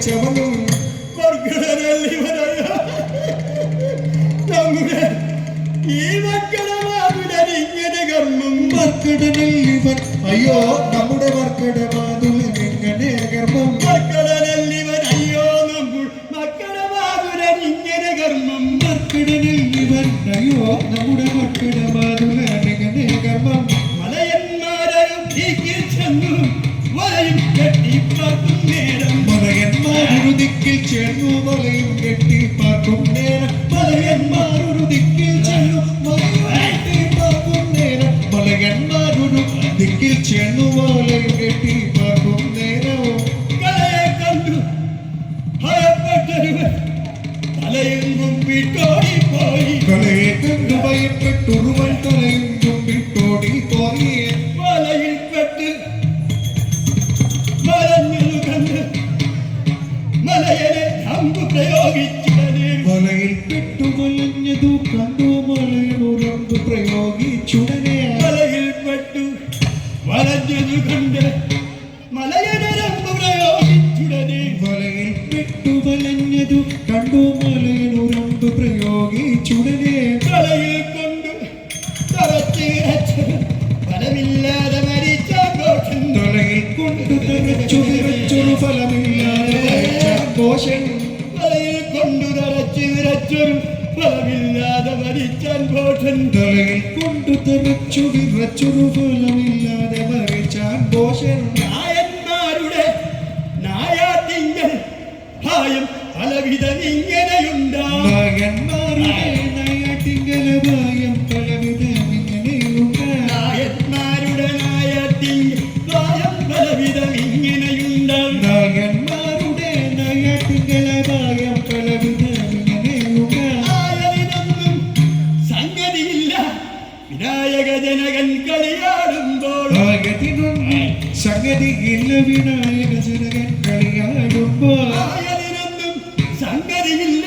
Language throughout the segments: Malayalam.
വെച്ചവനും നമ്മുടെ ഈ മക്കളുടെ കർമ്മം മർക്കടനല്ലിവൻ അയ്യോ നമ്മുടെ മർക്കടമാതുലൻ ഇങ്ങനെ കർമ്മം മക്കളനല്ലിവൻ അയ്യോ മക്കളുടെ മാതുലൻ ഇങ്ങനെ കർമ്മം മർക്കടനല്ലിവൻ അയ്യോ നമ്മുടെ മർക്കടമാതുലൻ ഇങ്ങനെ കർമ്മം മലയന്മാരും ദിക്കിൽ ചെന്നു വലയും കെട്ടി പാർക്കും നേരം മലയന്മാരൊരു ദിക്കിൽ ചെന്നു വലയും കെട്ടി പാർക്കും നേരം മലയന്മാരൊരു ദിക്കിൽ ചെന്നു മലയന്മാരൊരു ദിക്കിൽ ചെന്നു വലയും കെട്ടി പാർക്കും നേരവും കളയെ കണ്ടു ഭയപ്പെട്ടൊരുവൻ തലയും കുമ്പിട്ടോടിപ്പോയി കളയെ കണ്ടു ഭയപ്പെട്ടൊരുവൻ തലയും കുമ്പിട്ടോടിപ്പോയി വലയിൽപ്പെട്ട് മലഞ്ഞു കണ്ട് മലയനെ അമ്പ് പ്രയോഗിച്ചിടനെ വലയിൽപ്പെട്ടു വലഞ്ഞതു കണ്ടു മലയനൊരമ്പ് പ്രയോഗിച്ചുടനെ വലയിൽപ്പെട്ടു വലഞ്ഞതു കണ്ട് മലയനൊരമ്പ് പ്രയോഗിച്ചുടനെ വലയിൽപ്പെട്ടു വലഞ്ഞതു കണ്ടു മലയനൊരമ്പ് പ്രയോഗിച്ചുടനെ കളയിൽ കൊണ്ട് തറച്ചിറച്ച് ഫലമില്ലാതെ മരിച്ച ഘോഷൻ തലയിൽ കൊണ്ട് തറച്ചു വിറച്ചൊരു ഫലമില്ലാതെ ഘോഷൻ തലയിൽ കൊണ്ടു തറച്ച് വിറച്ചൊരു ഫലമില്ലാതെ മരിച്ചാൻ ഘോഷൻ തലയിൽ കൊണ്ട് തറച്ചു വിറച്ചൊരു ഫലമില്ലാതെ മരിച്ചാൻ ഘോഷൻ നായന്മാരുടെ നായാട്ടിങ്കൽ ഭയം പലവിധം ഇങ്ങനെയുണ്ടാകും നായന്മാരുടെ നയാട്ടിങ്കല ഭയം പലവിധം ഇങ്ങനെയുണ്ട് നായന്മാരുടെ നായാട്ടിങ്കൽ ഭയം പലവിധം ഇങ്ങനെയുണ്ടാകും നായന്മാരുടെ നയാട്ടിങ്കല ഭയം പലവിധം ഇങ്ങനെയുണ്ട് ആയതിനൊന്നും സംഗതിയില്ല വിനായക ജനകൻ കളിയാടുമ്പോൾ ആയതിനൊന്നും സംഗതിയില്ല വിനായക ജനകൻ കളിയാടുമ്പോൾ ആയതിനൊന്നും സംഗതിയില്ല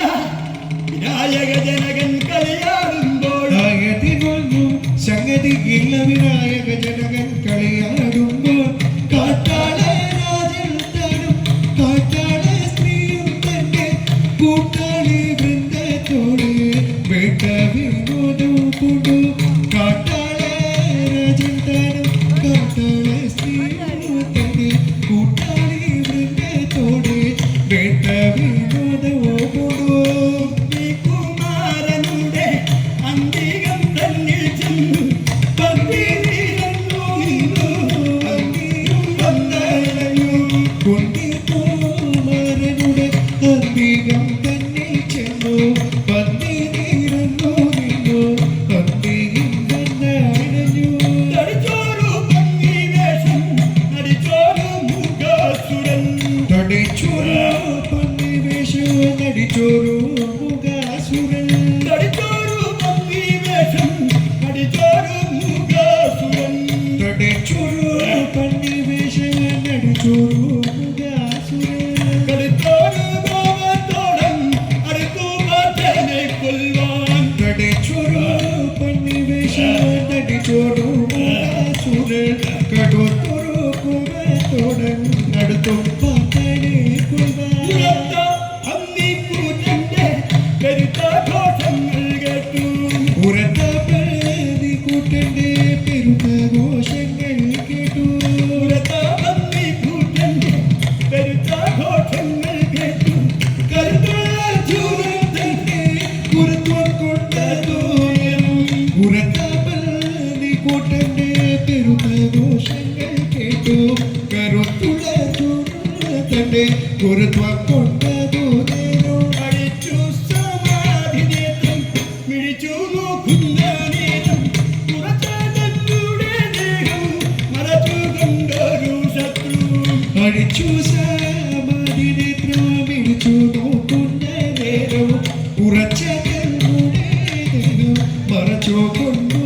വിനായക ജനകൻ കളിയാടുമ്പോൾ ആയതിനൊന്നും സംഗതിയില്ല വിനായക ജനകൻ കളിയാടുമ്പോൾ കാട്ടാളെ രാജൻ താനും കാട്ടാളെ സ്ത്രീയും തന്നെ കൂട്ടാളി വൃന്ദത്തോട് വേട്ട വിനോദം കൊണ്ടു കാട്ടാളെ രാജൻ താനും കാട്ടാളെ സ്ത്രീയും തന്നെ കൂട്ടാളി വൃന്ദത്തോട് വേട്ട വിനോദവും കൊണ്ടു കുമാരനുടെ അന്തികം തന്നിൽ ചെന്നു പന്തിരുന്നു അന്തിയും വന്നണഞ്ഞു കുമാരനുടെ അന്തികം തന്നിൽ ചെന്നു പന്തിരുന്നു നിന്നു അന്തിയും വന്നണഞ്ഞു തടിച്ചോരു ഭംഗി വേഷം നടിച്ചോരു മുഖാസുരൻ തടിച്ചോരു പന്നിവേഷം നടിച്ചോരു മുഖാസുരൻ തടിച്ചോരു ഭംഗി വേഷം നടിച്ചോരു മുഖാസുരൻ തടിച്ചോരു പന്നിവേഷം നടിച്ചോരു മുഖാസുരൻ കടുത്തോരു ഗോപത്തോടം അടുത്തു പാറ്റനെ കൊല്ലുവാൻ തടിച്ചോരു പന്നിവേഷം നടിച്ചോരു മുഖാസുരൻ കടുത്തൊരു കുമത്തോടൻ അടുത്തു പാറ്റനെ കൊല്ലുവാൻ ഉറത്ത അന്നിക്കൂറ്റന്റെ പെരുത്ത ഘോഷങ്ങൾ കേട്ടു ഉറത്ത കൂട്ടന്റെ പെരുത്ത ഘോഷങ്ങൾ കേട്ടു ഉറത്ത അന്നിക്കൂറ്റന്റെ പെരുത്ത ഘോഷങ്ങൾ കേട്ടു കരുതുള്ള ചൂരത്തിന്റെ കുറുത്വം കൊണ്ടതോയം ഉറത്ത കൂട്ടന്റെ പെരുത്ത ഘോഷങ്ങൾ കേട്ടു കരുത്തുള്ള തന്റെ കുറുത്വം കൊണ്ടതോ നേരം അടിച്ചു സമാധി നേത്രം മിഴിച്ചു നോക്കുന്ന നേരം ഉറച്ചതന്നുടെ ദേഹം മറച്ചു കൊണ്ടൊരു ശത്രു അടിച്ചു സമാധി നേത്രം മിഴിച്ചു നോക്കുന്ന നേരം ഉറച്ച കണ്ണുടെ ദേഹം മറച്ചു കൊണ്ടു